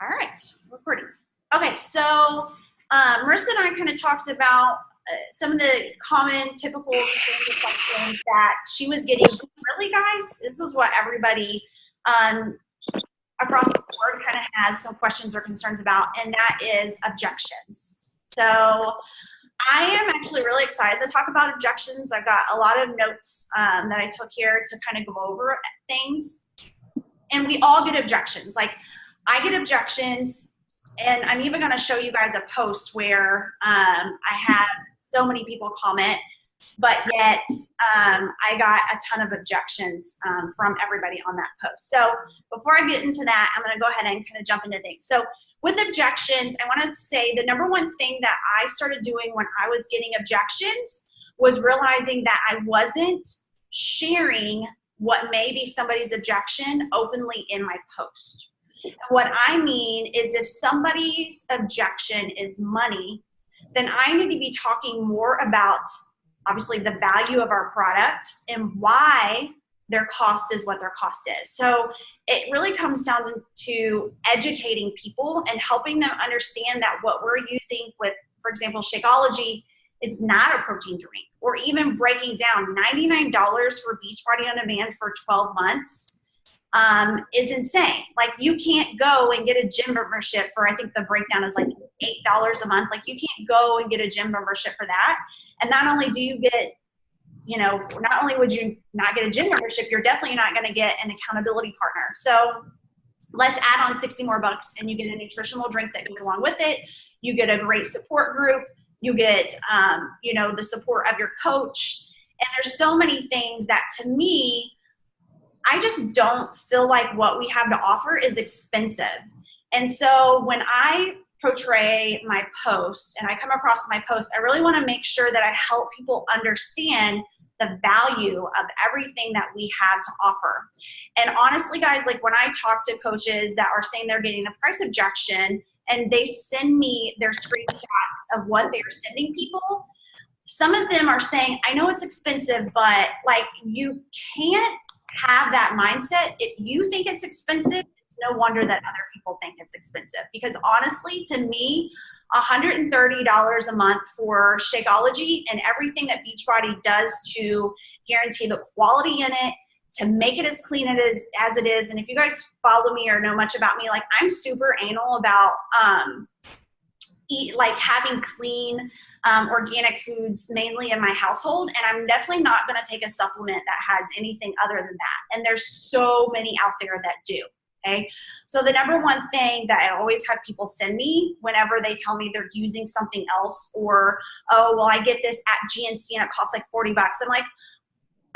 All right, recording. Okay, so Marissa and I kind of talked about some of the common, typical questions that she was getting. Really, guys, this is what everybody across the board kind of has some questions or concerns about, and that is objections. So I am actually really excited to talk about objections. I've got a lot of notes that I took here to kind of go over things. And we all get objections. Like, I get objections, and I'm even going to show you guys a post where I had so many people comment, but yet I got a ton of objections from everybody on that post. So before I get into that, I'm going to go ahead and kind of jump into things. So with objections, I wanted to say the number one thing that I started doing when I was getting objections was realizing that I wasn't sharing what may be somebody's objection openly in my post. And what I mean is, if somebody's objection is money, then I need to be talking more about, obviously, the value of our products and why their cost is what their cost is. So it really comes down to educating people and helping them understand that what we're using with, for example, Shakeology is not a protein drink, or even breaking down $99 for Beachbody On Demand for 12 months is insane. Like, you can't go and get a gym membership for, I think the breakdown is like $8 a month. Like, you can't go and get a gym membership for that. And not only do you get, not only would you not get a gym membership, you're definitely not going to get an accountability partner. So let's add on 60 more bucks and you get a nutritional drink that goes along with it. You get a great support group. You get, the support of your coach. And there's so many things that, to me, I just don't feel like what we have to offer is expensive. And so when I portray my post and I come across my post, I really want to make sure that I help people understand the value of everything that we have to offer. And honestly, guys, like, when I talk to coaches that are saying they're getting a price objection and they send me their screenshots of what they're sending people, some of them are saying, I know it's expensive, but like, you can't have that mindset. If you think it's expensive, it's no wonder that other people think it's expensive. Because honestly, to me, $130 a month for Shakeology and everything that Beachbody does to guarantee the quality in it, to make it as clean as it is. And if you guys follow me or know much about me, like, I'm super anal about having clean organic foods mainly in my household, and I'm definitely not going to take a supplement that has anything other than that. And there's so many out there that do. Okay, so the number one thing that I always have people send me whenever they tell me they're using something else, or, oh, well, I get this at GNC and it costs like 40 bucks. I'm like,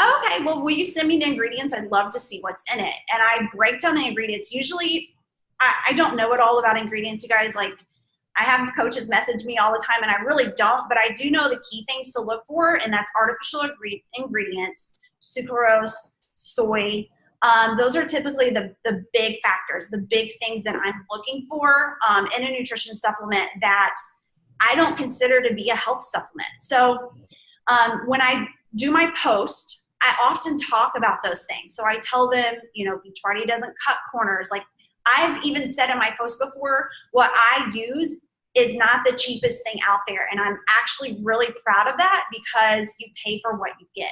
okay, well, will you send me the ingredients? I'd love to see what's in it. And I break down the ingredients. Usually, I don't know it all about ingredients, you guys. Like, I have coaches message me all the time, and I really don't, but I do know the key things to look for, and that's artificial ingredients, sucrose, soy. Those are typically the big factors, the big things that I'm looking for in a nutrition supplement that I don't consider to be a health supplement. So when I do my post, I often talk about those things. So I tell them, Beachbody doesn't cut corners. Like, I've even said in my post before, what I use is not the cheapest thing out there. And I'm actually really proud of that, because you pay for what you get.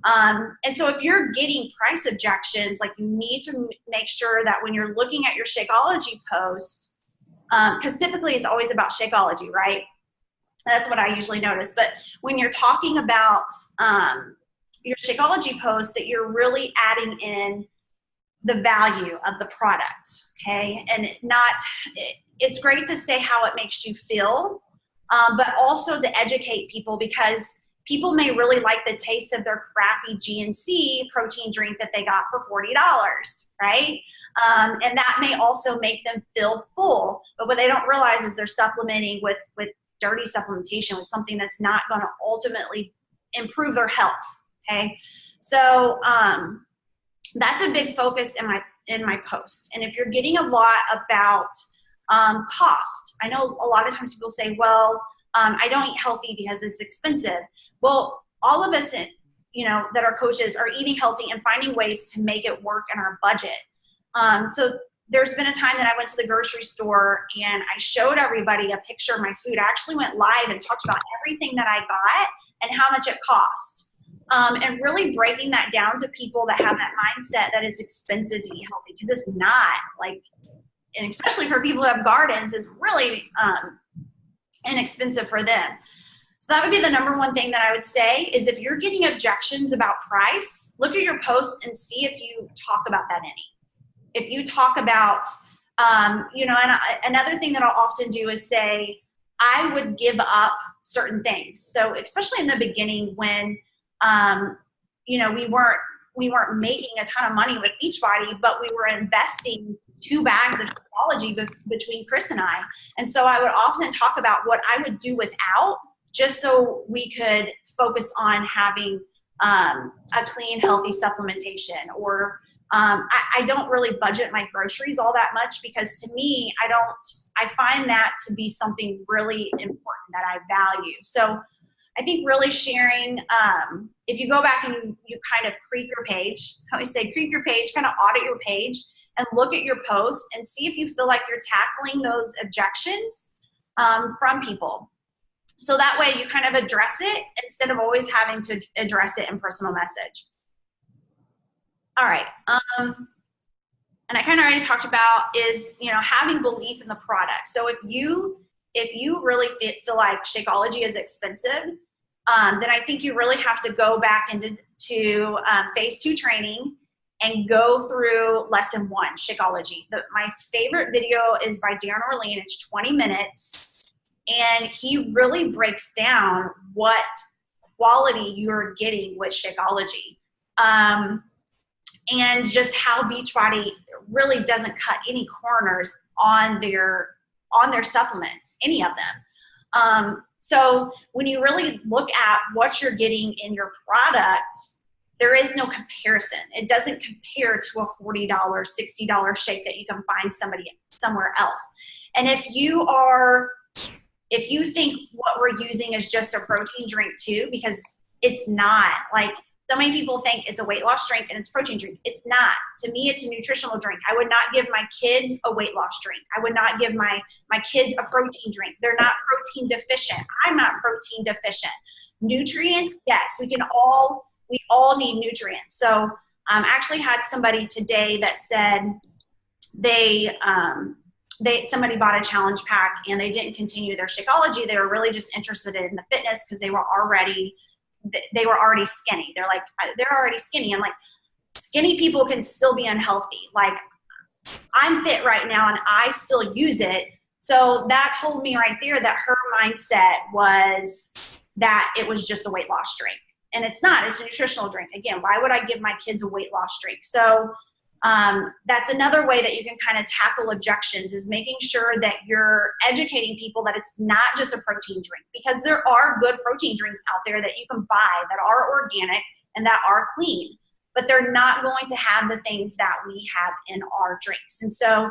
And so if you're getting price objections, like, you need to make sure that when you're looking at your Shakeology post, because typically it's always about Shakeology, right? That's what I usually notice. But when you're talking about your Shakeology post, that you're really adding in the value of the product, okay? And it's great to say how it makes you feel, but also to educate people, because people may really like the taste of their crappy GNC protein drink that they got for $40, right? And that may also make them feel full, but what they don't realize is they're supplementing with dirty supplementation, with something that's not going to ultimately improve their health, okay? So that's a big focus in my post. And if you're getting a lot about cost, I know a lot of times people say, well, I don't eat healthy because it's expensive. Well, all of us, that are coaches, are eating healthy and finding ways to make it work in our budget. So there's been a time that I went to the grocery store and I showed everybody a picture of my food. I actually went live and talked about everything that I got and how much it cost. And really breaking that down to people that have that mindset that it's expensive to eat healthy, because it's not. Like, and especially for people who have gardens, it's really inexpensive for them. So that would be the number one thing that I would say is if you're getting objections about price, look at your posts and see if you talk about that any. If you talk about, you know, and another thing that I'll often do is say, I would give up certain things. So especially in the beginning when, you know, we weren't making a ton of money with Beachbody, but we were investing 2 bags of Shakeology between Chris and I. And so I would often talk about what I would do without, just so we could focus on having a clean, healthy supplementation. Or I don't really budget my groceries all that much, because to me, I find that to be something really important that I value. So I think really sharing, if you go back and you kind of creep your page, how I say creep your page, kind of audit your page and look at your posts and see if you feel like you're tackling those objections from people. So that way you kind of address it instead of always having to address it in personal message. All right. And I kind of already talked about is, you know, having belief in the product. So if you really feel like Shakeology is expensive, then I think you really have to go back into phase 2 training and go through lesson 1, Shakeology. My favorite video is by Darren Orlean. It's 20 minutes. And he really breaks down what quality you're getting with Shakeology. And just how Beachbody really doesn't cut any corners on their supplements, any of them. So when you really look at what you're getting in your product, there is no comparison. It doesn't compare to a $40, $60 shake that you can find somewhere else. And if you think what we're using is just a protein drink too, because it's not. Like, so many people think it's a weight loss drink and it's a protein drink. It's not. To me, it's a nutritional drink. I would not give my kids a weight loss drink. I would not give my kids a protein drink. They're not protein deficient. I'm not protein deficient. Nutrients, yes, we all need nutrients. So actually had somebody today that said somebody bought a challenge pack and they didn't continue their Shakeology. They were really just interested in the fitness because they were already skinny. They're like, they're already skinny. I'm like, skinny people can still be unhealthy. Like, I'm fit right now and I still use it. So that told me right there that her mindset was that it was just a weight loss drink. And it's not. It's a nutritional drink. Again, why would I give my kids a weight loss drink? So that's another way that you can kind of tackle objections, is making sure that you're educating people that it's not just a protein drink, because there are good protein drinks out there that you can buy that are organic and that are clean, but they're not going to have the things that we have in our drinks. And so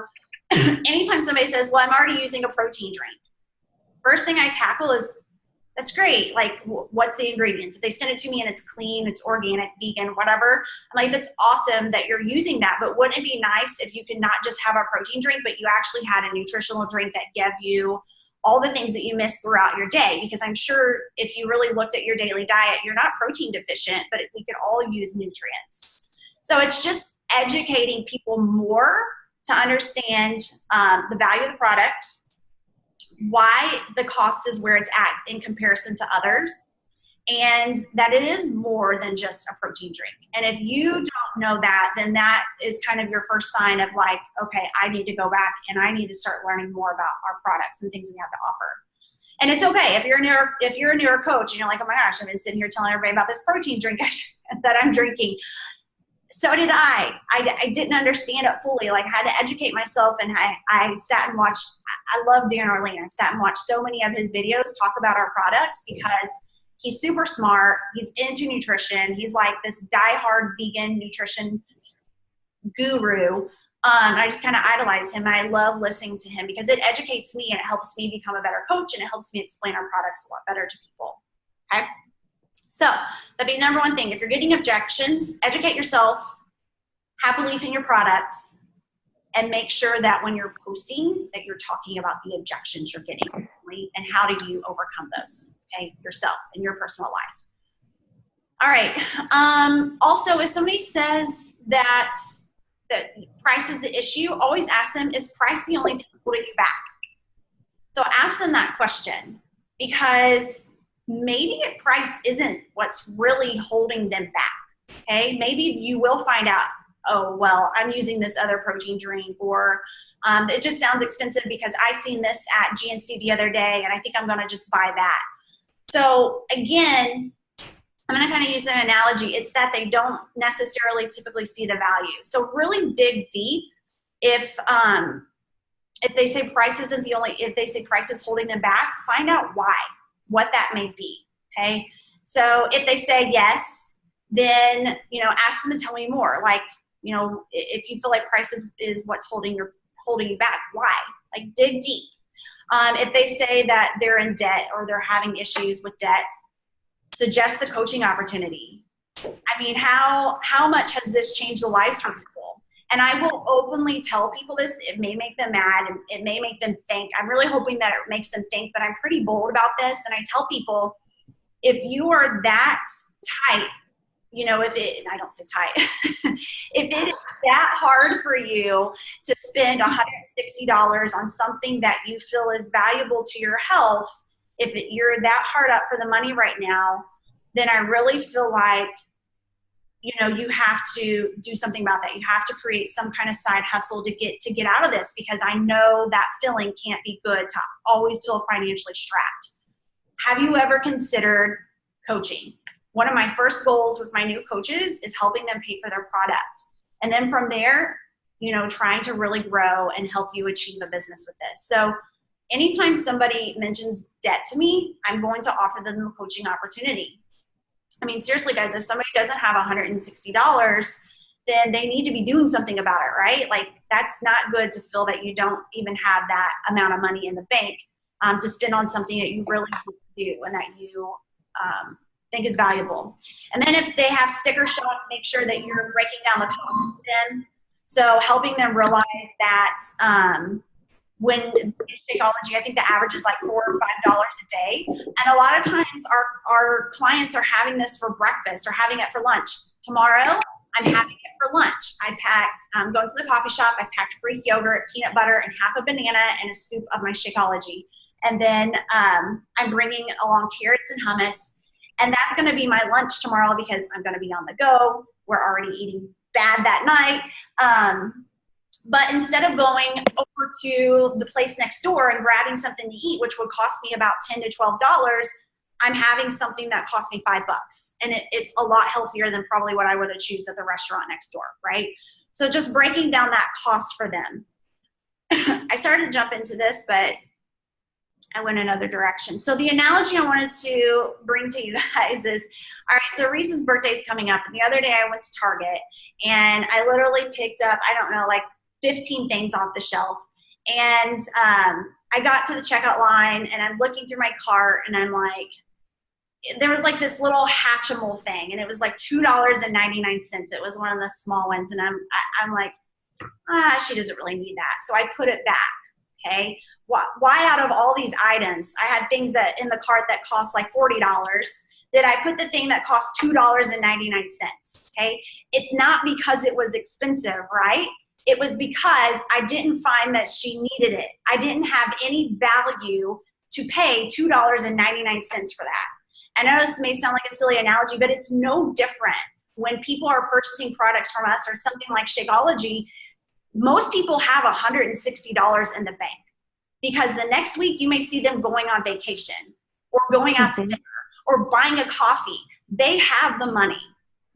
anytime somebody says, well, I'm already using a protein drink, first thing I tackle is, that's great. Like, what's the ingredients? If they send it to me and it's clean, it's organic, vegan, whatever, I'm like, that's awesome that you're using that. But wouldn't it be nice if you could not just have a protein drink, but you actually had a nutritional drink that gave you all the things that you miss throughout your day? Because I'm sure if you really looked at your daily diet, you're not protein deficient, but we could all use nutrients. So it's just educating people more to understand the value of the product, why the cost is where it's at in comparison to others, and that it is more than just a protein drink. And if you don't know that, then that is kind of your first sign of like, okay, I need to go back and I need to start learning more about our products and things we have to offer. And it's okay if you're a newer coach and you're like, oh my gosh, I've been sitting here telling everybody about this protein drink that I'm drinking. So did I. I didn't understand it fully. Like, I had to educate myself, and I sat and watched. I love Darren Orlean. I've sat and watched so many of his videos talk about our products because he's super smart. He's into nutrition. He's like this diehard vegan nutrition guru. I just kind of idolize him. And I love listening to him because it educates me and it helps me become a better coach, and it helps me explain our products a lot better to people. Okay. So that'd be number one thing. If you're getting objections, educate yourself, have belief in your products, and make sure that when you're posting that you're talking about the objections you're getting, right? And how do you overcome those, okay, yourself in your personal life. All right. Also, if somebody says that price is the issue, always ask them, is price the only thing holding you back? So ask them that question, because maybe price isn't what's really holding them back, okay? Maybe you will find out, oh, well, I'm using this other protein drink, or it just sounds expensive because I seen this at GNC the other day and I think I'm gonna just buy that. So again, I'm gonna kind of use an analogy. It's that they don't necessarily typically see the value. So really dig deep. If they say price isn't the only, if they say price is holding them back, find out why, what that may be, okay? So if they say yes, then, you know, ask them to tell me more. Like, you know, if you feel like price is what's holding you back, why? Like, dig deep. If they say that they're in debt or they're having issues with debt, suggest the coaching opportunity. I mean, how much has this changed the lives for people? And I will openly tell people this. It may make them mad, and it may make them think. I'm really hoping that it makes them think, but I'm pretty bold about this. And I tell people, if you are that tight, you know, I don't say tight, if it is that hard for you to spend $160 on something that you feel is valuable to your health, if you're that hard up for the money right now, then I really feel like, you know, you have to do something about that. You have to create some kind of side hustle to get out of this, because I know that feeling can't be good to always feel financially strapped. Have you ever considered coaching? One of my first goals with my new coaches is helping them pay for their product. And then from there, you know, trying to really grow and help you achieve a business with this. So anytime somebody mentions debt to me, I'm going to offer them a coaching opportunity. I mean, seriously, guys, if somebody doesn't have $160, then they need to be doing something about it, right? Like, that's not good to feel that you don't even have that amount of money in the bank to spend on something that you really need to do and that you think is valuable. And then if they have sticker shock, make sure that you're breaking down the cost for them. So helping them realize that when Shakeology, I think the average is like $4 or $5 a day. And a lot of times our clients are having this for breakfast or having it for lunch. Tomorrow, I'm having it for lunch. I'm going to the coffee shop, I packed Greek yogurt, peanut butter, and half a banana and a scoop of my Shakeology. And then I'm bringing along carrots and hummus. And that's going to be my lunch tomorrow because I'm going to be on the go. We're already eating bad that night. But instead of going over to the place next door and grabbing something to eat, which would cost me about $10 to $12, I'm having something that cost me $5. And it's a lot healthier than probably what I would have chosen at the restaurant next door, right? So just breaking down that cost for them. I started to jump into this, but I went another direction. So the analogy I wanted to bring to you guys is, all right, so Reese's birthday is coming up. And the other day I went to Target and I literally picked up, I don't know, like 15 things off the shelf. And I got to the checkout line and I'm looking through my cart and I'm like, there was like this little Hatchimal thing and it was like $2.99. It was one of the small ones. And I'm like, she doesn't really need that. So I put it back, okay? Why out of all these items, I had things that in the cart that cost like $40, did I put the thing that cost $2.99, okay? It's not because it was expensive, right? It was because I didn't find that she needed it. I didn't have any value to pay $2.99 for that. I know this may sound like a silly analogy, but it's no different when people are purchasing products from us or something like Shakeology. Most people have $160 in the bank. Because the next week you may see them going on vacation or going out to dinner or buying a coffee. They have the money.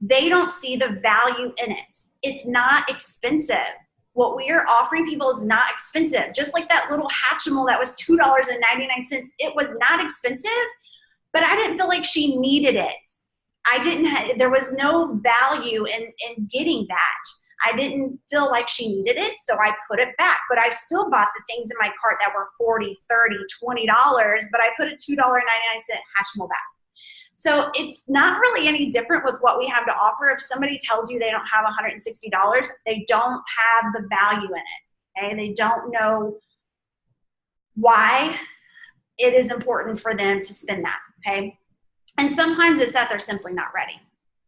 They don't see the value in it. It's not expensive. What we are offering people is not expensive. Just like that little Hatchimal that was $2.99. It was not expensive, but I didn't feel like she needed it. There was no value in getting that. I didn't feel like she needed it, so I put it back. But I still bought the things in my cart that were $40, $30, $20, but I put a $2.99 Hatchimal back. So it's not really any different with what we have to offer. If somebody tells you they don't have $160, they don't have the value in it, okay? They don't know why it is important for them to spend that, okay? And sometimes it's that they're simply not ready,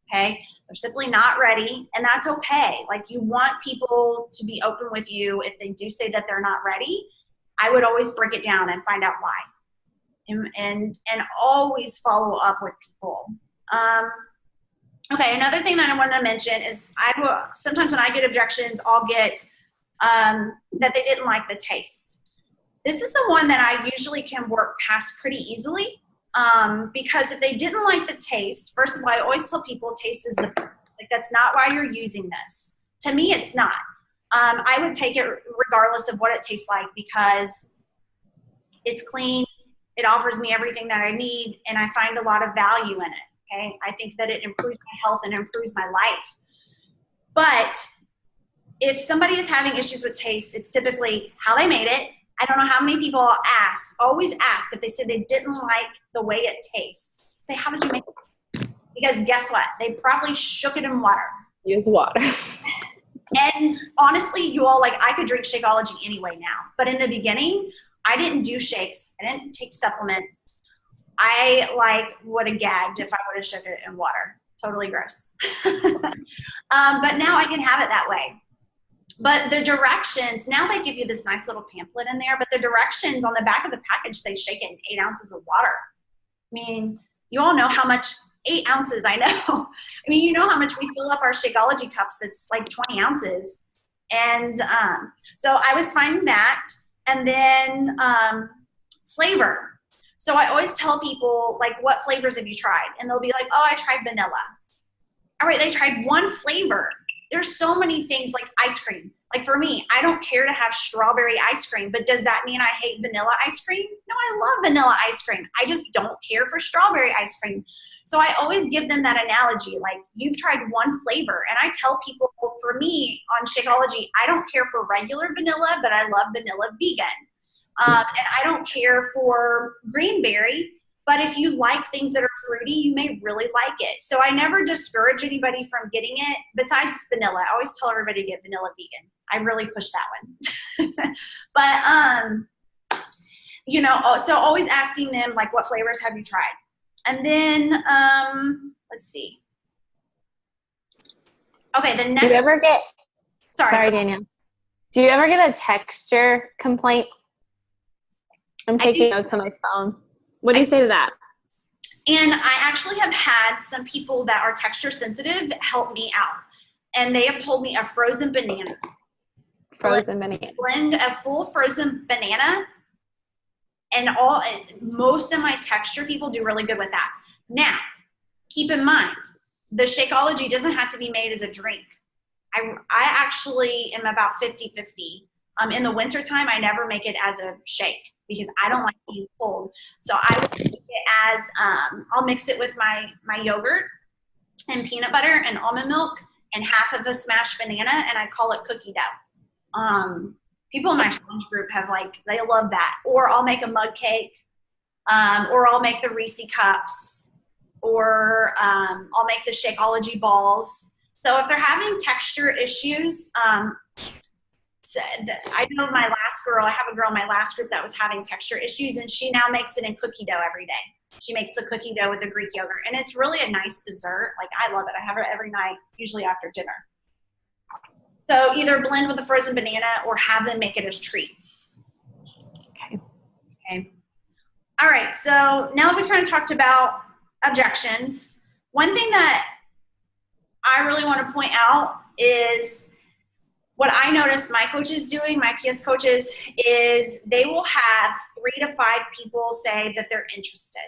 okay? They're simply not ready, and that's okay. Like, you want people to be open with you. If they do say that they're not ready, I would always break it down and find out why. And always follow up with people. Okay, another thing that I wanted to mention is sometimes when I get objections, I'll get that they didn't like the taste. This is the one that I usually can work past pretty easily, because if they didn't like the taste, first of all, I always tell people taste is the like, that's not why you're using this. To me, it's not. I would take it regardless of what it tastes like, because it's clean. It offers me everything that I need, and I find a lot of value in it, okay? I think that it improves my health and improves my life. But if somebody is having issues with taste, it's typically how they made it. I don't know how many people always ask if they said they didn't like the way it tastes. Say, how did you make it? Because guess what? They probably shook it in water. Use water. And honestly, you all, like, I could drink Shakeology anyway now. But in the beginning, I didn't do shakes. I didn't take supplements. I would have gagged if I would have shook it in water. Totally gross. But now I can have it that way. But the directions, now they give you this nice little pamphlet in there, but the directions on the back of the package say shake it in 8 ounces of water. I mean, you all know how much 8 ounces, I know. I mean, you know how much we fill up our Shakeology cups. It's like 20 ounces. And so I was finding that. And then flavor. So I always tell people, like, what flavors have you tried? And they'll be like, oh, I tried vanilla. All right, they tried one flavor. There's so many things, like ice cream. Like, for me, I don't care to have strawberry ice cream, but does that mean I hate vanilla ice cream? No, I love vanilla ice cream. I just don't care for strawberry ice cream. So I always give them that analogy, like, you've tried one flavor. And I tell people, for me on Shakeology, I don't care for regular vanilla, but I love vanilla vegan. And I don't care for greenberry, but if you like things that are fruity, you may really like it. So I never discourage anybody from getting it, besides vanilla. I always tell everybody to get vanilla vegan. I really push that one. But, you know, so always asking them, like, what flavors have you tried? And then, let's see. Okay, the next. Do you ever get, sorry, Danielle. Do you ever get a texture complaint? I'm taking notes on my phone. What do you say to that? And I actually have had some people that are texture sensitive help me out. And they have told me a frozen banana. Frozen banana. Blend a full frozen banana, and most of my texture people do really good with that. Now, keep in mind, the Shakeology doesn't have to be made as a drink. I actually am about 50-50. In the wintertime, I never make it as a shake because I don't like being cold. So I will make it as, I'll mix it with my yogurt and peanut butter and almond milk and half of a smashed banana, and I call it cookie dough. People in my challenge group have, like, they love that. Or I'll make a mug cake, or I'll make the Reese cups, or I'll make the Shakeology balls. So if they're having texture issues, I know my last girl, I have a girl in my last group that was having texture issues, and she now makes it in cookie dough every day. She makes the cookie dough with the Greek yogurt, and it's really a nice dessert. Like, I love it. I have it every night, usually after dinner. So either blend with a frozen banana or have them make it as treats. Okay. All right, so now that we kind of talked about objections, one thing that I really want to point out is what I noticed my coaches doing, my PS coaches, is they will have 3 to 5 people say that they're interested.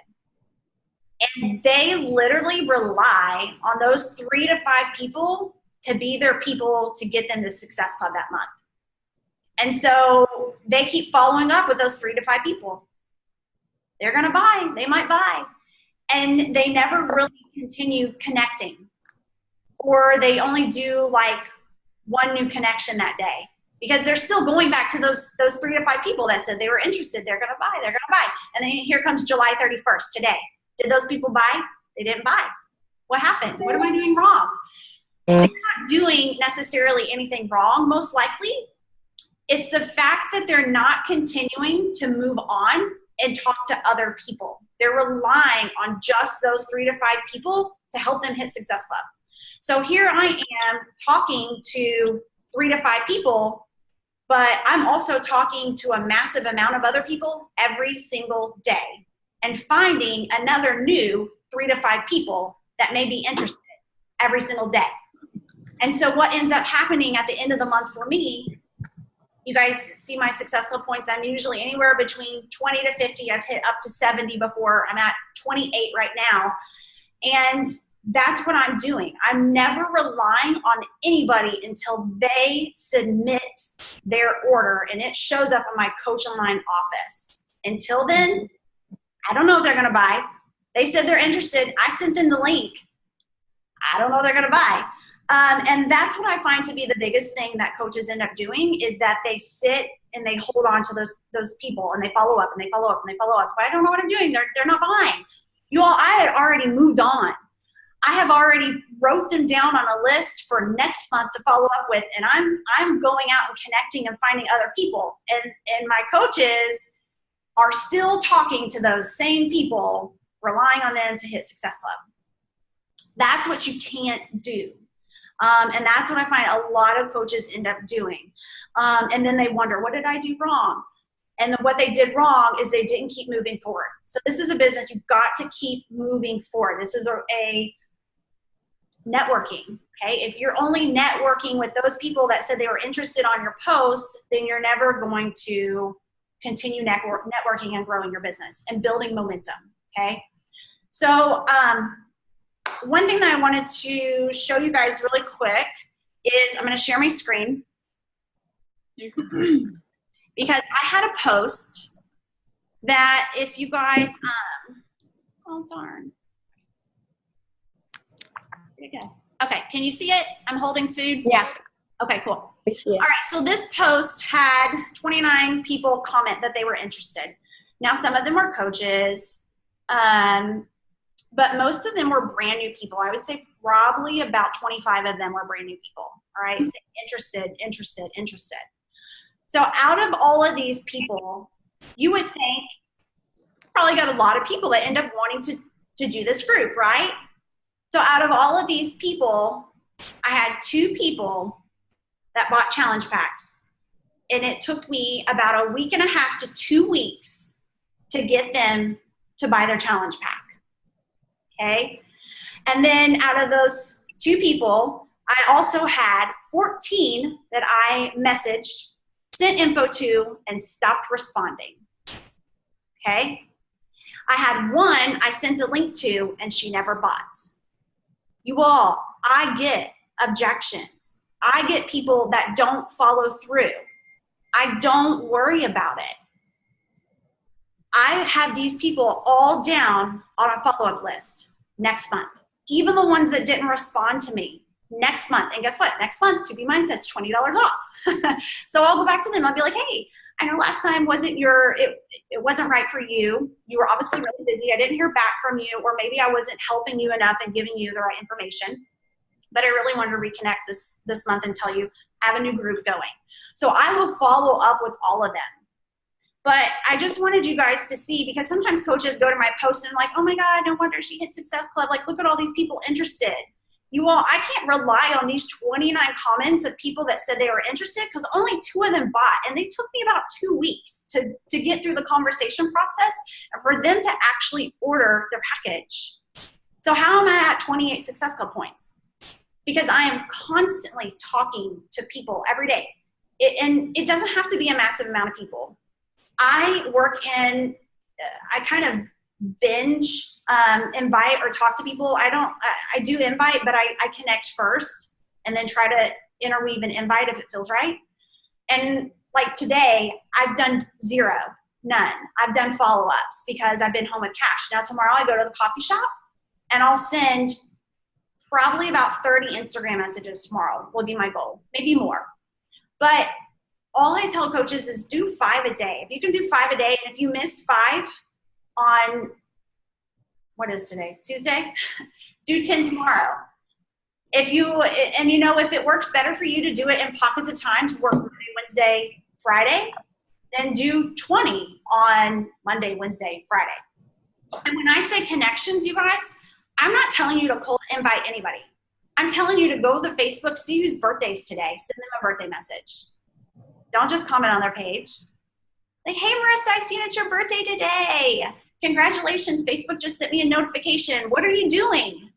And they literally rely on those 3 to 5 people to be their people to get them to Success Club that month. And so they keep following up with those 3 to 5 people. They're going to buy. They might buy. And they never really continue connecting. Or they only do, like, one new connection that day, because they're still going back to those 3 to 5 people that said they were interested. They're going to buy. They're going to buy. And then here comes July 31st today. Did those people buy? They didn't buy. What happened? What am I doing wrong? They're not doing necessarily anything wrong, most likely. It's the fact that they're not continuing to move on and talk to other people. They're relying on just those 3 to 5 people to help them hit Success Club. So here I am talking to 3 to 5 people, but I'm also talking to a massive amount of other people every single day and finding another new 3 to 5 people that may be interested every single day. And so what ends up happening at the end of the month for me, you guys see my Success Club points. I'm usually anywhere between 20 to 50. I've hit up to 70 before. I'm at 28 right now. And that's what I'm doing. I'm never relying on anybody until they submit their order and it shows up in my Coach Online office. Until then, I don't know if they're going to buy. They said they're interested. I sent them the link. I don't know if they're going to buy. And that's what I find to be the biggest thing that coaches end up doing is that they sit and they hold on to those people and they follow up and they follow up and they follow up. But I don't know what I'm doing. They're not buying. You all, I had already moved on. I have already wrote them down on a list for next month to follow up with, and I'm going out and connecting and finding other people. And my coaches are still talking to those same people, relying on them to hit Success Club. That's what you can't do. And that's what I find a lot of coaches end up doing. And then they wonder, what did I do wrong? And then what they did wrong is they didn't keep moving forward. So this is a business you've got to keep moving forward. This is a networking, okay? If you're only networking with those people that said they were interested on your post, then you're never going to continue networking and growing your business and building momentum, okay? So one thing that I wanted to show you guys really quick is I'm going to share my screen because I had a post that if you guys, oh darn. There you go. Okay, can you see it? I'm holding food. Yeah. Okay, cool. Yeah. All right, so this post had 29 people comment that they were interested. Now, some of them were coaches, but most of them were brand new people. I would say probably about 25 of them were brand new people, all right? So interested. So out of all of these people, you would think probably got a lot of people that end up wanting to do this group, right? So out of all of these people, I had 2 people that bought challenge packs. And it took me about a week and a half to 2 weeks to get them to buy their challenge pack. Okay? And then out of those 2 people, I also had 14 that I messaged, sent info to, and stopped responding. Okay? I had 1 I sent a link to, and she never bought. You all, I get objections. I get people that don't follow through. I don't worry about it. I have these people all down on a follow-up list next month. Even the ones that didn't respond to me next month. And guess what? Next month, 2B Mindset's $20 off. So I'll go back to them. I'll be like, hey, I know last time it wasn't right for you. You were obviously really busy. I didn't hear back from you, or maybe I wasn't helping you enough and giving you the right information. But I really wanted to reconnect this month and tell you I have a new group going. So I will follow up with all of them. But I just wanted you guys to see, because sometimes coaches go to my post and like, oh my God, no wonder she hit Success Club. Like, look at all these people interested. You all, I can't rely on these 29 comments of people that said they were interested because only 2 of them bought. And they took me about 2 weeks to get through the conversation process and for them to actually order their package. So how am I at 28 Success Club points? Because I am constantly talking to people every day. And it doesn't have to be a massive amount of people. I work in, I kind of binge invite or talk to people. I do invite, but I connect first and then try to interweave an invite if it feels right. And like today, I've done 0, none. I've done follow-ups because I've been home with cash. Now tomorrow I go to the coffee shop and I'll send probably about 30 Instagram messages tomorrow will be my goal, maybe more. But all I tell coaches is do 5 a day. If you can do 5 a day, and if you miss 5 on what is today? Tuesday? Do 10 tomorrow. If it works better for you to do it in pockets of time, to work Monday, Wednesday, Friday, then do 20 on Monday, Wednesday, Friday. And when I say connections, you guys, I'm not telling you to cold invite anybody. I'm telling you to go to the Facebook, see whose birthday's today, send them a birthday message. Don't just comment on their page. Like, hey, Marissa, I seen it's your birthday today. Congratulations, Facebook just sent me a notification. What are you doing?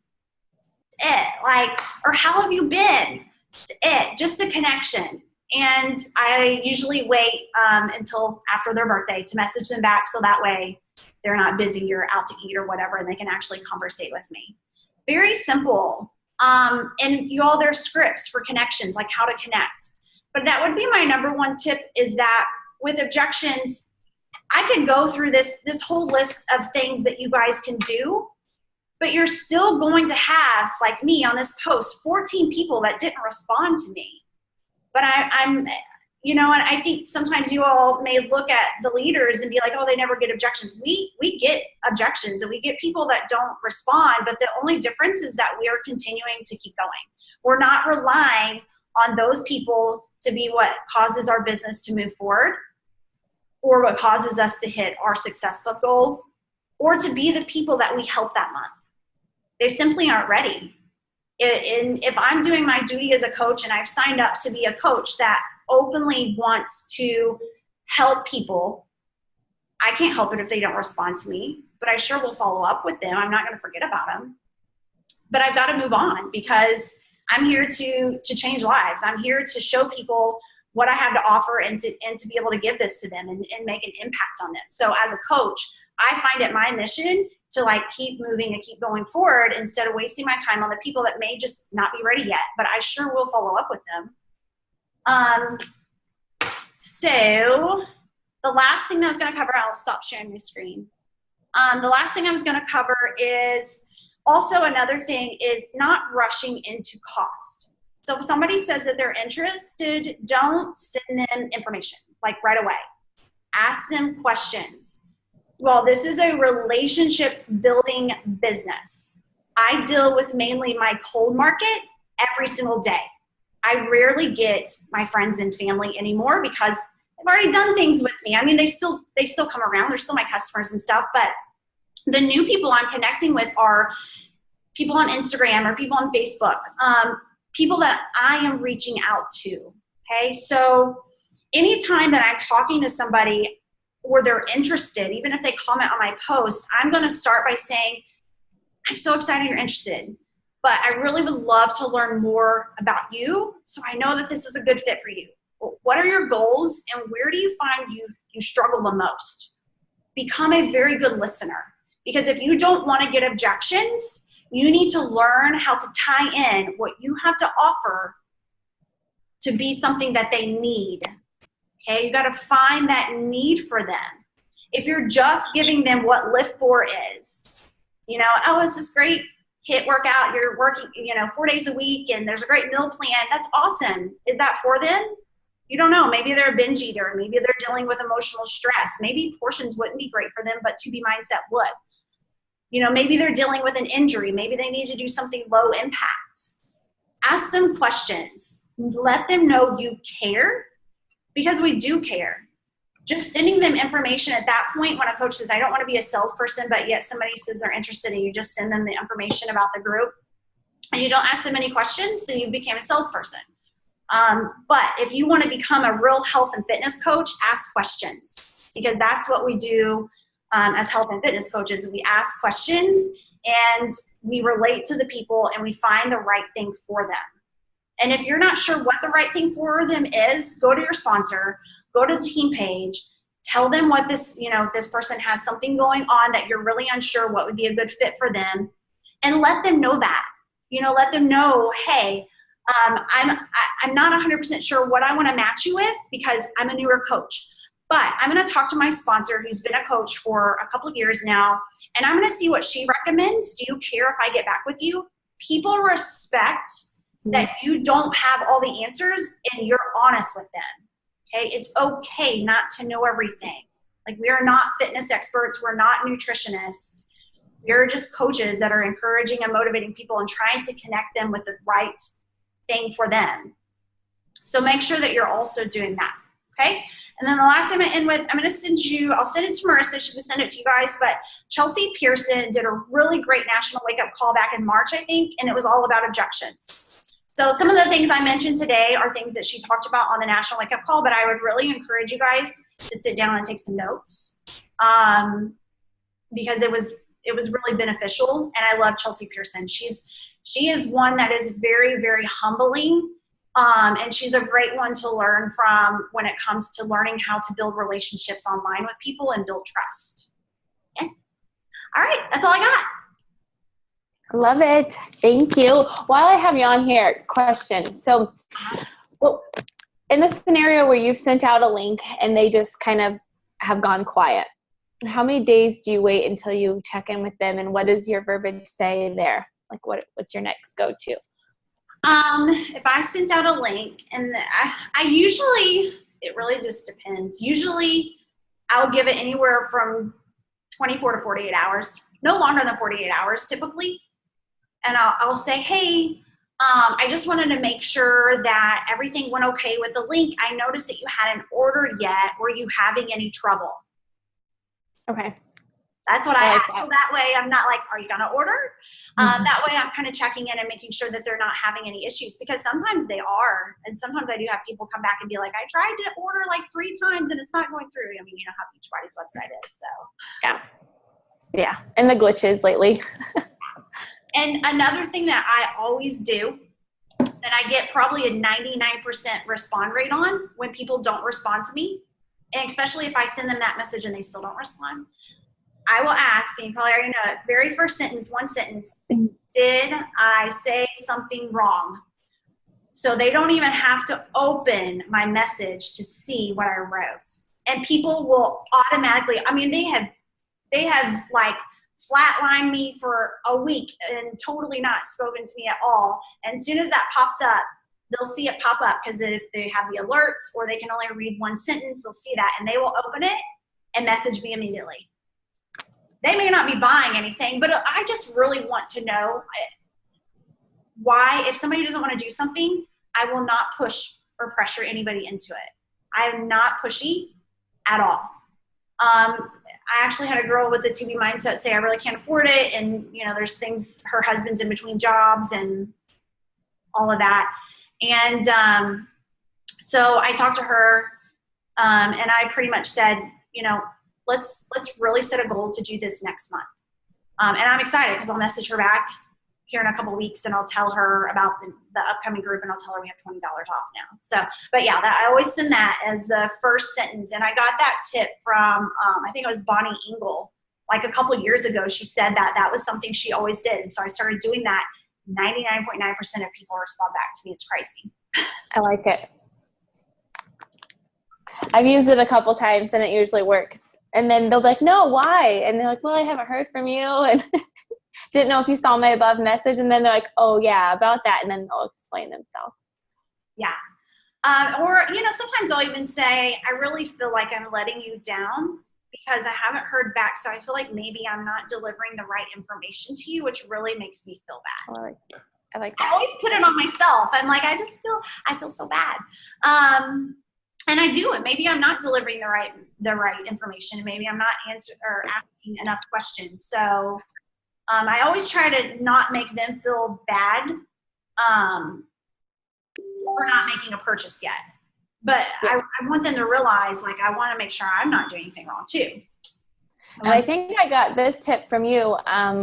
It's it. Or how have you been? It's it. Just a connection. And I usually wait until after their birthday to message them back, so that way they're not busy or out to eat or whatever, and they can actually conversate with me. Very simple. And you all, there's scripts for connections, like how to connect. But that would be my number one tip, is that with objections, I could go through this whole list of things that you guys can do, but you're still going to have, like me on this post, 14 people that didn't respond to me. But I'm, and I think sometimes you all may look at the leaders and be like, oh, they never get objections. We get objections, and we get people that don't respond, but the only difference is that we are continuing to keep going. We're not relying on those people to be what causes our business to move forward, or what causes us to hit our Success Club goal, or to be the people that we help that month. They simply aren't ready. If I'm doing my duty as a coach, and I've signed up to be a coach that openly wants to help people, I can't help it if they don't respond to me, but I sure will follow up with them. I'm not going to forget about them. But I've got to move on, because I'm here to change lives. I'm here to show people what I have to offer, and to be able to give this to them and make an impact on them. So as a coach, I find it my mission to keep moving and keep going forward, instead of wasting my time on the people that may just not be ready yet, but I sure will follow up with them. So the last thing that I was going to cover, I'll stop sharing my screen. The last thing I was going to cover is also, another thing is not rushing into cost. So if somebody says that they're interested, don't send them information right away. Ask them questions. Well, this is a relationship building business. I deal with mainly my cold market every single day. I rarely get my friends and family anymore, because they've already done things with me. I mean, they still come around. They're still my customers and stuff, but the new people I'm connecting with are people on Instagram or people on Facebook, people that I am reaching out to. Okay, so anytime that I'm talking to somebody or they're interested, even if they comment on my post, I'm going to start by saying, I'm so excited you're interested, but I really would love to learn more about you, so I know that this is a good fit for you. What are your goals, and where do you find you struggle the most? Become a very good listener, because if you don't want to get objections, you need to learn how to tie in what you have to offer to be something that they need. Okay, you got to find that need for them. If you're just giving them what Lift 4 is, oh, it's this great HIIT workout, you're working, 4 days a week, and there's a great meal plan, that's awesome. Is that for them? You don't know. Maybe they're a binge eater. Maybe they're dealing with emotional stress. Maybe portions wouldn't be great for them, but 2B mindset would. Maybe they're dealing with an injury. Maybe they need to do something low impact. Ask them questions. Let them know you care, because we do care. Just sending them information at that point, when a coach says, I don't want to be a salesperson, but yet somebody says they're interested, and you just send them the information about the group, and you don't ask them any questions, then you became a salesperson. But if you want to become a real health and fitness coach, ask questions, because that's what we do as health and fitness coaches. We ask questions, and we relate to the people, and we find the right thing for them. And if you're not sure what the right thing for them is, go to your sponsor, go to the team page, tell them what this person has something going on that you're really unsure what would be a good fit for them, and let them know that. Let them know, hey, I'm not 100% sure what I want to match you with, because I'm a newer coach. But I'm going to talk to my sponsor, who's been a coach for a couple of years now, and I'm going to see what she recommends. Do you care if I get back with you? People respect that you don't have all the answers, and you're honest with them. Okay, it's okay not to know everything. We are not fitness experts. We're not nutritionists. You're just coaches that are encouraging and motivating people and trying to connect them with the right thing for them. So make sure that you're also doing that, okay? And then the last thing I'm going to end with, I'll send it to Marissa. She can send it to you guys. But Chelsea Pearson did a really great national wake-up call back in March, I think, and it was all about objections. So some of the things I mentioned today are things that she talked about on the national wake-up call, but I would really encourage you guys to sit down and take some notes because it was really beneficial, and I love Chelsea Pearson. She is one that is very, very humbling. And she's a great one to learn from when it comes to learning how to build relationships online with people and build trust. Okay. All right. That's all I got. Love it. Thank you. While I have you on here, question. So in the scenario where you've sent out a link and they just kind of have gone quiet, how many days do you wait until you check in with them, and what does your verbiage say there? Like what's your next go-to? If I sent out a link, and I usually, it really just depends. Usually I'll give it anywhere from 24 to 48 hours, no longer than 48 hours typically. And I'll say, hey, I just wanted to make sure that everything went okay with the link. I noticed that you hadn't ordered yet. Were you having any trouble? Okay. That's what I ask. So that way I'm not like, are you going to order? That way I'm kind of checking in and making sure that they're not having any issues, because sometimes they are. And sometimes I do have people come back and be like, I tried to order like 3 times and it's not going through. I mean, you know how Beachbody's website is. So yeah. And the glitches lately. And another thing that I always do, that I get probably a 99% respond rate on when people don't respond to me, and especially if I send them that message and they still don't respond, I will ask, and you probably already know it, very first sentence, one sentence, did I say something wrong? So they don't even have to open my message to see what I wrote. And people will automatically, I mean, they have like flatlined me for a week and totally not spoken to me at all. And as soon as that pops up, they'll see it pop up, because if they have the alerts or they can only read one sentence, they'll see that and they will open it and message me immediately. They may not be buying anything, but I just really want to know why. If somebody doesn't want to do something, I will not push or pressure anybody into it. I am not pushy at all. I actually had a girl with the TV mindset say, I really can't afford it. And, you know, there's things, her husband's in between jobs and all of that. And so I talked to her and I pretty much said, you know, let's really set a goal to do this next month. And I'm excited because I'll message her back here in a couple of weeks and I'll tell her about the upcoming group, and I'll tell her we have $20 off now. So, but yeah, I always send that as the first sentence. And I got that tip from, I think it was Bonnie Engel, like a couple of years ago. She said that was something she always did. And so I started doing that. 99.9% of people respond back to me. It's crazy. I like it. I've used it a couple times and it usually works. And then they'll be like, no, why? And they're like, well, I haven't heard from you. And didn't know if you saw my above message. And then they're like, oh yeah, about that. And then they'll explain themselves. Yeah. Or, you know, sometimes I'll even say, I really feel like I'm letting you down because I haven't heard back. So I feel like maybe I'm not delivering the right information to you, which really makes me feel bad. I like that. I always put it on myself. I'm like, I feel so bad. And I do it. Maybe I'm not delivering the right information. Maybe I'm not asking enough questions. So I always try to not make them feel bad for not making a purchase yet. But yeah. I want them to realize, like, I want to make sure I'm not doing anything wrong too. I think I got this tip from you.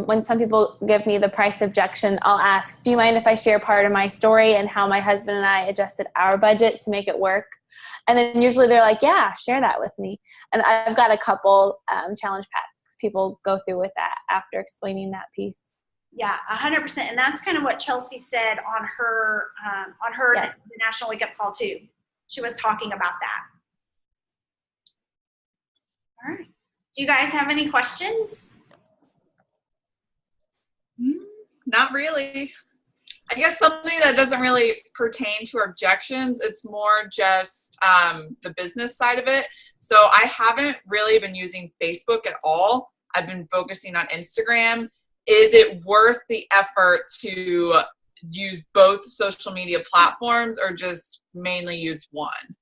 When some people give me the price objection, I'll ask, do you mind if I share part of my story and how my husband and I adjusted our budget to make it work? And then usually they're like, yeah, share that with me. And I've got a couple challenge packs people go through with that after explaining that piece. Yeah, 100%. And that's kind of what Chelsea said on her yes. The National Wake Up Call too. She was talking about that. All right. Do you guys have any questions? Not really. I guess something that doesn't really pertain to objections, it's more just the business side of it. So I haven't really been using Facebook at all. I've been focusing on Instagram. Is it worth the effort to use both social media platforms or just mainly use one?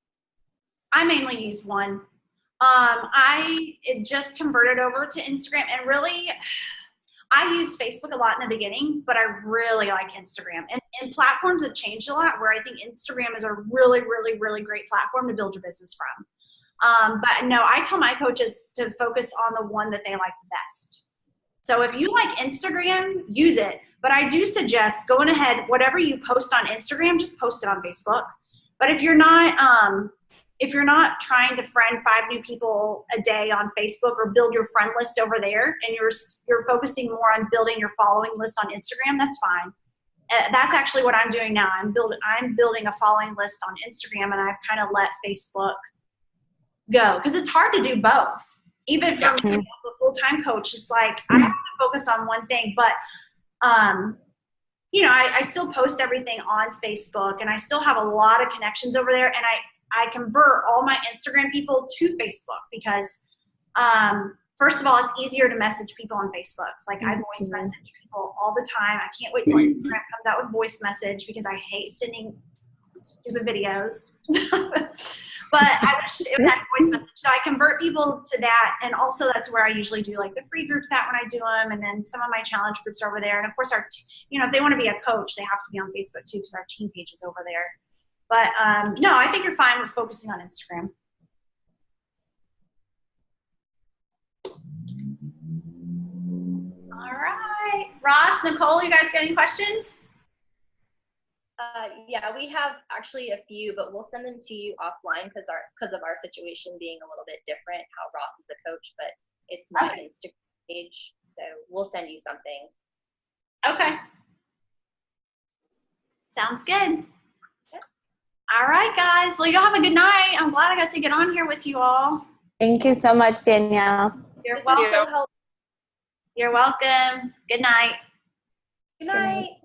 I mainly use one. It just converted over to Instagram, and really, I used Facebook a lot in the beginning, but I really like Instagram. And platforms have changed a lot, where I think Instagram is a really, really, really great platform to build your business from. But no, I tell my coaches to focus on the one that they like the best. So if you like Instagram, use it. But I do suggest going ahead, whatever you post on Instagram, just post it on Facebook. But if you're not trying to friend 5 new people a day on Facebook or build your friend list over there, and you're focusing more on building your following list on Instagram, that's fine. That's actually what I'm doing now. I'm building a following list on Instagram, and I've kind of let Facebook go because it's hard to do both. Even for me as a full-time coach, it's like I have to focus on one thing, but I still post everything on Facebook, and I still have a lot of connections over there, and I convert all my Instagram people to Facebook because first of all, it's easier to message people on Facebook. Like I voice message people all the time. I can't wait till Instagram comes out with voice message because I hate sending stupid videos. But I wish it had voice message. So I convert people to that. And also that's where I usually do like the free groups at when I do them. And then some of my challenge groups are over there. And of course if they want to be a coach, they have to be on Facebook too, because our team page is over there. But no, I think you're fine with focusing on Instagram. All right. Ross, Nicole, you guys got any questions? Yeah, we have actually a few, but we'll send them to you offline because of our situation being a little bit different, how Ross is a coach, but it's my Instagram page, so we'll send you something. Okay. Sounds good. All right, guys. Well, y'all have a good night. I'm glad I got to get on here with you all. Thank you so much, Danielle. You're welcome. You're welcome. Good night. Good night.